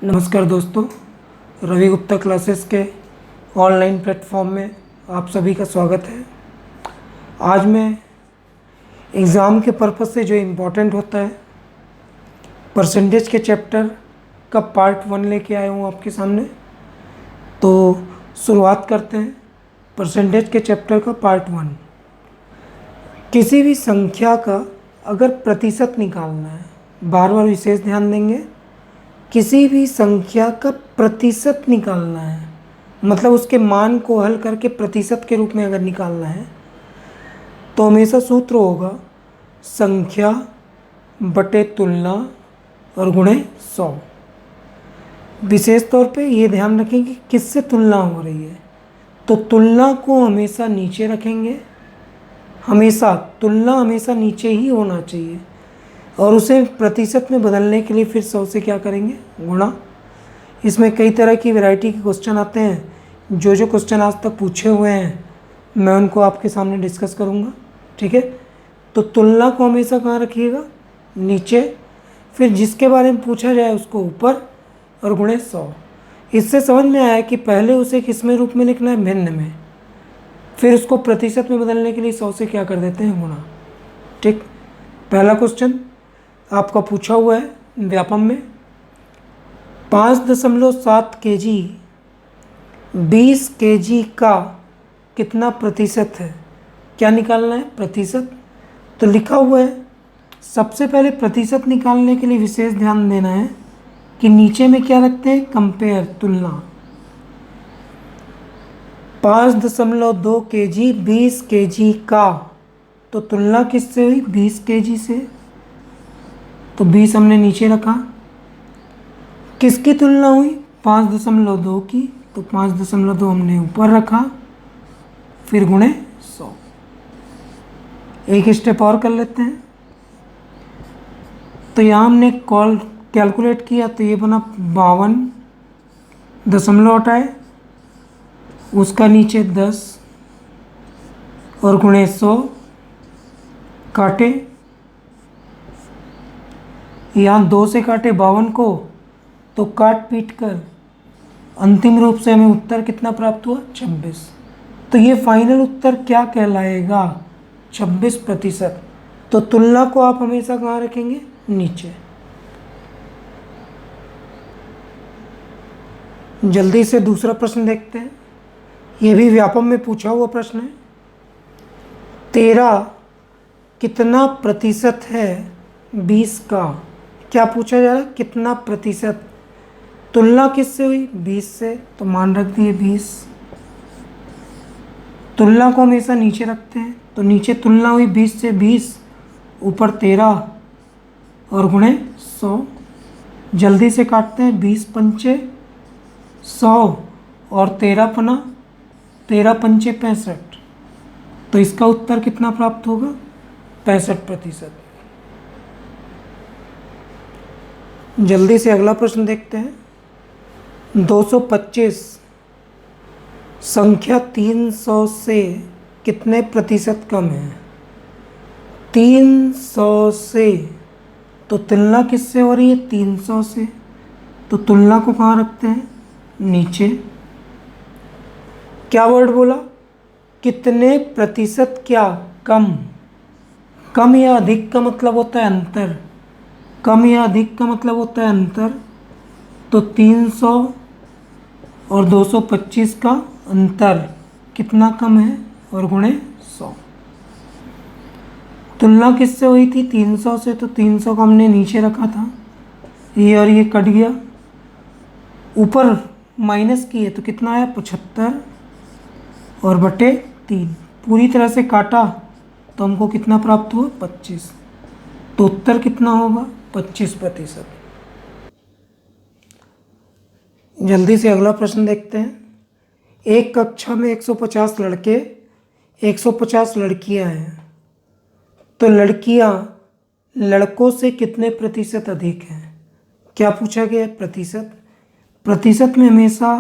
नमस्कार दोस्तों, रवि गुप्ता क्लासेस के ऑनलाइन प्लेटफॉर्म में आप सभी का स्वागत है। आज मैं एग्ज़ाम के पर्पज़ से जो इम्पोर्टेंट होता है परसेंटेज के चैप्टर का पार्ट 1 लेके आया हूँ आपके सामने। तो शुरुआत करते हैं परसेंटेज के चैप्टर का पार्ट 1। किसी भी संख्या का अगर प्रतिशत निकालना है, बार बार विशेष ध्यान देंगे, किसी भी संख्या का प्रतिशत निकालना है, मतलब उसके मान को हल करके प्रतिशत के रूप में अगर निकालना है तो हमेशा सूत्र होगा संख्या बटे तुलना और गुणे 100। विशेष तौर पे ये ध्यान रखें कि किससे तुलना हो रही है, तो तुलना को हमेशा नीचे रखेंगे। हमेशा तुलना हमेशा नीचे ही होना चाहिए और उसे प्रतिशत में बदलने के लिए फिर 100 से क्या करेंगे, गुणा। इसमें कई तरह की वैरायटी के क्वेश्चन आते हैं। जो क्वेश्चन आज तक पूछे हुए हैं मैं उनको आपके सामने डिस्कस करूँगा, ठीक है। तो तुलना को हमेशा कहाँ रखिएगा, नीचे। फिर जिसके बारे में पूछा जाए उसको ऊपर और गुणे 100। इससे समझ में आया कि पहले उसे किस में रूप में लिखना है, भिन्न में। फिर उसको प्रतिशत में बदलने के लिए 100 से क्या कर देते हैं, गुणा। ठीक। पहला क्वेश्चन आपका पूछा हुआ है व्यापम में 5.7 kg 20 kg का कितना प्रतिशत है, क्या निकालना है, प्रतिशत। तो लिखा हुआ है, सबसे पहले प्रतिशत निकालने के लिए विशेष ध्यान देना है कि नीचे में क्या रखते हैं, कंपेयर, तुलना। 5.2 kg 20 kg का, तो तुलना किससे हुई, 20 kg से। तो 20 हमने नीचे रखा। किसकी तुलना हुई, 5.2 की, तो 5.2 हमने ऊपर रखा। फिर गुणे 100। एक स्टेप और कर लेते हैं। तो यहाँ हमने कैलकुलेट किया तो ये बना 52 दशमलव हटाए, उसका नीचे 10 और गुणे 100 काटे। यहाँ 2 से काटे 52 को, तो काट पीट कर अंतिम रूप से हमें उत्तर कितना प्राप्त हुआ, 26। तो ये फाइनल उत्तर क्या कहलाएगा, 26%। तो तुलना को आप हमेशा कहाँ रखेंगे, नीचे। जल्दी से दूसरा प्रश्न देखते हैं। ये भी व्यापम में पूछा हुआ प्रश्न है। 13 कितना प्रतिशत है 20 का, क्या पूछा जा रहा है, कितना प्रतिशत। तुलना किससे हुई, 20 से, तो मान रख दिए 20। तुलना को हमेशा नीचे रखते हैं, तो नीचे तुलना हुई 20 से, 20 ऊपर 13 और गुणे 100। जल्दी से काटते हैं, 20 पंचे 100 और 13 पना 13 पंचे 65। तो इसका उत्तर कितना प्राप्त होगा, 65%। जल्दी से अगला प्रश्न देखते हैं। 225 संख्या 300 से कितने प्रतिशत कम है, 300 से। तो तुलना किससे हो रही है, 300 से, तो तुलना को कहाँ रखते हैं, नीचे। क्या वर्ड बोला, कितने प्रतिशत, क्या, कम। कम या अधिक का मतलब होता है अंतर, कम या अधिक का मतलब होता है अंतर। तो 300 और 225 का अंतर कितना कम है, और गुणे 100। तुलना किससे हुई थी, 300 से, तो 300 को हमने नीचे रखा था, ये और ये कट गया, ऊपर माइनस किए तो कितना आया, 75 और बटे 3। पूरी तरह से काटा तो हमको कितना प्राप्त हुआ, 25। तो उत्तर कितना होगा, 25%। जल्दी से अगला प्रश्न देखते हैं। एक कक्षा में 150 लड़के, 150 लड़कियां हैं, तो लड़कियां लड़कों से कितने प्रतिशत अधिक हैं, क्या पूछा गया है, प्रतिशत। प्रतिशत में हमेशा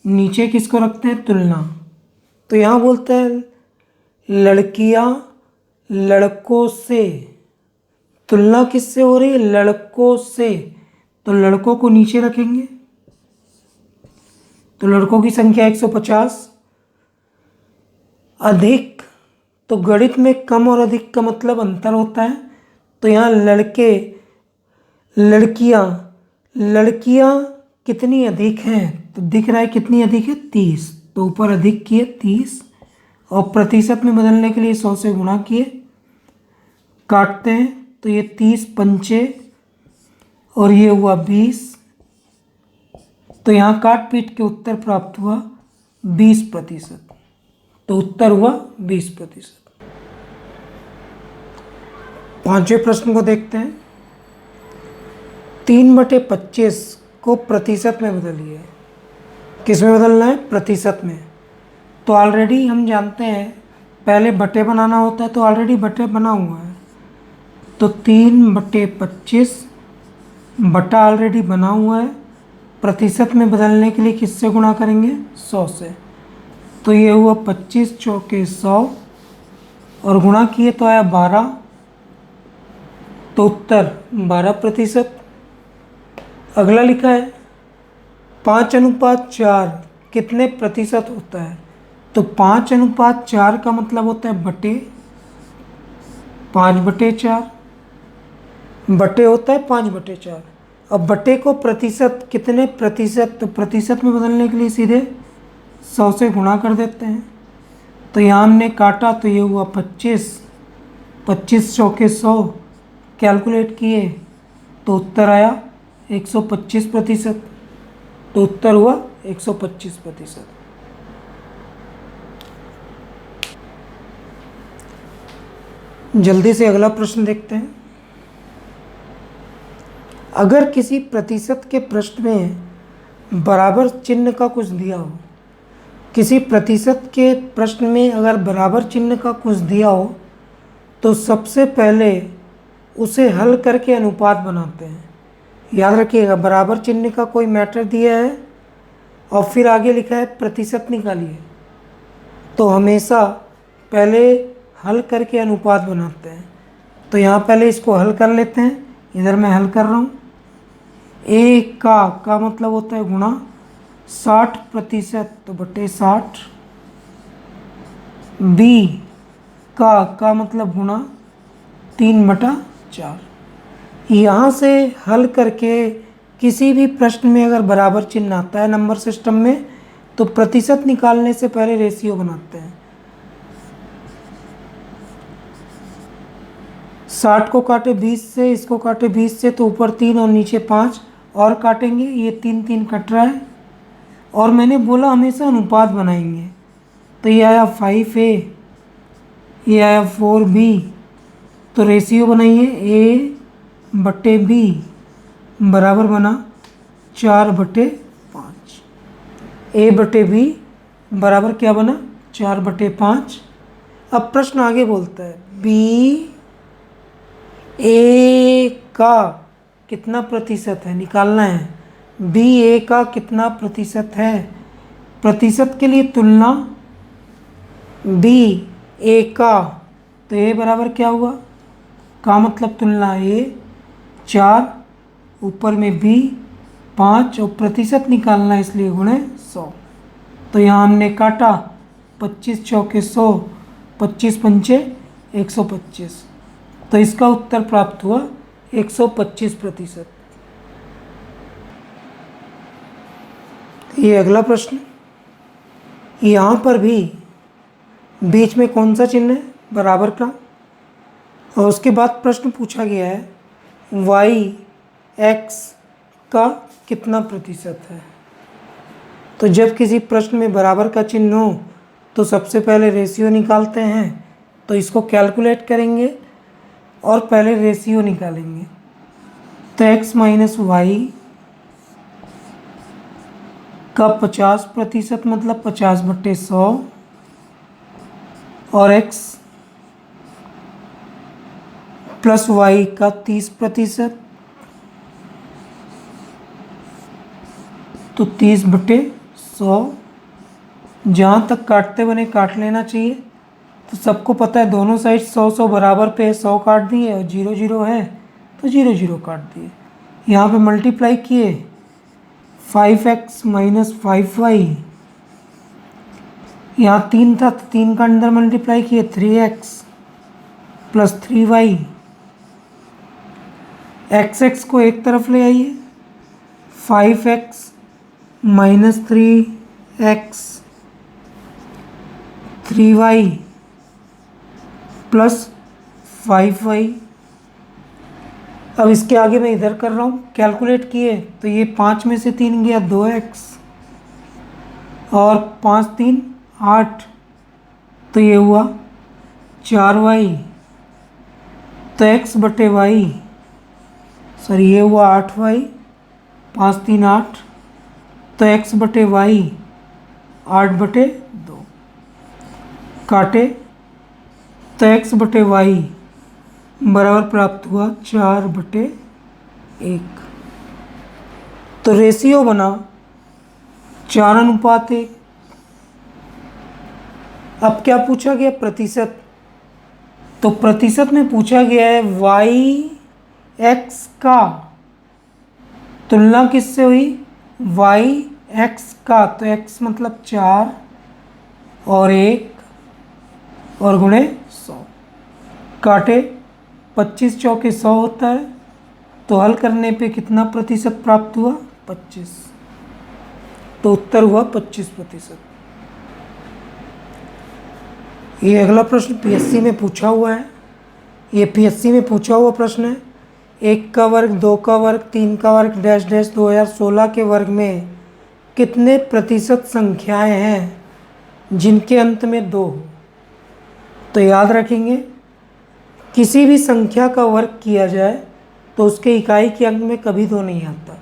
नीचे किसको रखते हैं, तुलना। तो यहाँ बोलते हैं लड़कियां लड़कों से, तुलना किससे हो रही है, लड़कों से। तो लड़कों को नीचे रखेंगे, तो लड़कों की संख्या 150। अधिक, तो गणित में कम और अधिक का मतलब अंतर होता है। तो यहाँ लड़के, लड़कियाँ, लड़कियाँ कितनी अधिक हैं, तो दिख रहा है कितनी अधिक है, 30। तो ऊपर अधिक किए 30 और प्रतिशत में बदलने के लिए 100 से गुणा किए। काटते हैं तो ये 30 पंचे और ये हुआ 20। तो यहाँ काट पीट के उत्तर प्राप्त हुआ 20%। तो उत्तर हुआ 20%। पांचवें प्रश्न को देखते हैं। 3/25 को प्रतिशत में बदलिए। किस में बदलना है, प्रतिशत में। तो ऑलरेडी हम जानते हैं पहले बटे बनाना होता है, तो ऑलरेडी बटे बना हुआ है। तो 3/25 बटा ऑलरेडी बना हुआ है, प्रतिशत में बदलने के लिए किससे गुणा करेंगे, 100 से। तो ये हुआ 25 चौके 100 और गुणा किए तो आया 12। तो उत्तर 12%। अगला लिखा है 5:4 कितने प्रतिशत होता है। तो 5:4 का मतलब होता है बटे, 5/4 बटे होता है 5/4। अब बटे को प्रतिशत, कितने प्रतिशत, तो प्रतिशत में बदलने के लिए सीधे 100 से गुणा कर देते हैं। तो यहाँ हमने काटा तो ये हुआ 25, 25 चौके 100 कैलकुलेट किए तो उत्तर आया 125%। तो उत्तर हुआ 125%। जल्दी से अगला प्रश्न देखते हैं। अगर किसी प्रतिशत के प्रश्न में बराबर चिन्ह का कुछ दिया हो, किसी प्रतिशत के प्रश्न में अगर बराबर चिन्ह का कुछ दिया हो तो सबसे पहले उसे हल करके अनुपात बनाते हैं। याद रखिएगा, बराबर चिन्ह का कोई मैटर दिया है और फिर आगे लिखा है प्रतिशत निकालिए, तो हमेशा पहले हल करके अनुपात बनाते हैं। तो यहाँ पहले इसको हल कर लेते हैं। इधर मैं हल कर रहा हूँ। ए का मतलब होता है गुणा, 60% तो बटे 60। बी का मतलब गुणा 3/4। यहाँ से हल करके किसी भी प्रश्न में अगर बराबर चिन्ह आता है नंबर सिस्टम में, तो प्रतिशत निकालने से पहले रेशियो बनाते हैं। 60 को काटे 20 से, इसको काटे 20 से, तो ऊपर 3 और नीचे 5 और काटेंगे। ये 3 3 कट रहा है और मैंने बोला हमेशा अनुपात बनाएंगे। तो ये आया 5A, ये आया 4B। तो रेशियो बनाइए, A/B बराबर बना 4/5। A/B बराबर क्या बना, 4/5। अब प्रश्न आगे बोलता है BA का कितना प्रतिशत है, निकालना है। BA का कितना प्रतिशत है, प्रतिशत के लिए तुलना BA का, तो A बराबर क्या हुआ, का मतलब तुलना A 4, ऊपर में B 5 और प्रतिशत निकालना है इसलिए गुणे 100। तो यहाँ हमने काटा 25 चौके 100, 25 पंचे 125। तो इसका उत्तर प्राप्त हुआ 125%। ये अगला प्रश्न, यहाँ पर भी बीच में कौन सा चिन्ह है, बराबर का। और उसके बाद प्रश्न पूछा गया है y/x का कितना प्रतिशत है। तो जब किसी प्रश्न में बराबर का चिन्ह हो तो सबसे पहले रेशियो निकालते हैं। तो इसको कैलकुलेट करेंगे और पहले रेशियो निकालेंगे। तो x - y का 50% मतलब 50/100 और x प्लस y का 30%, तो 30/100। जहाँ तक काटते बने काट लेना चाहिए। तो सबको पता है दोनों साइड 100 100 बराबर पे 100 काट दिए और 0 0 है तो 0 0 काट दिए। यहाँ पे मल्टीप्लाई किए 5x माइनस 5y, यहाँ 3 था तो 3 का अंदर मल्टीप्लाई किए 3x प्लस 3y। x को एक तरफ ले आइए, 5x minus 3x 3y plus 5y। अब इसके आगे मैं इधर कर रहा हूँ, कैलकुलेट किए तो ये 5 में से 3 गया 2x और 5 3 8, तो ये हुआ 4y। तो x बटे y, सॉरी ये हुआ 8y, 5 3 8, तो x बटे y 8 बटे 2 काटे, तो x बटे y बराबर प्राप्त हुआ 4 बटे 1। तो रेशियो बना 4:1। अब क्या पूछा गया? प्रतिशत। तो प्रतिशत में पूछा गया है y x का तुलना किससे हुई? y x का, तो x मतलब 4 और 1 और गुणे 100, काटे 25 चौके 100 होता है, तो हल करने पे कितना प्रतिशत प्राप्त हुआ? 25। तो उत्तर हुआ 25%। ये अगला प्रश्न पीएससी में पूछा हुआ है। ये पीएससी में पूछा हुआ प्रश्न है। 1 का वर्ग, 2 का वर्ग, 3 का वर्ग डैश डैश 2016 के वर्ग में कितने प्रतिशत संख्याएं हैं जिनके अंत में 2 हो? तो याद रखेंगे, किसी भी संख्या का वर्ग किया जाए तो उसके इकाई के अंक में कभी 2 नहीं आता।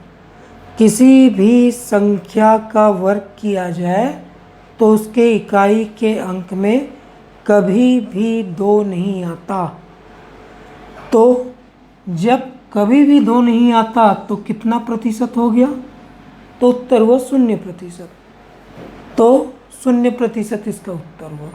किसी भी संख्या का वर्ग किया जाए तो उसके इकाई के अंक में कभी भी 2 नहीं आता। तो जब कभी भी 2 नहीं आता तो कितना प्रतिशत हो गया? तो उत्तर हुआ 0%। तो 0% इसका उत्तर हुआ।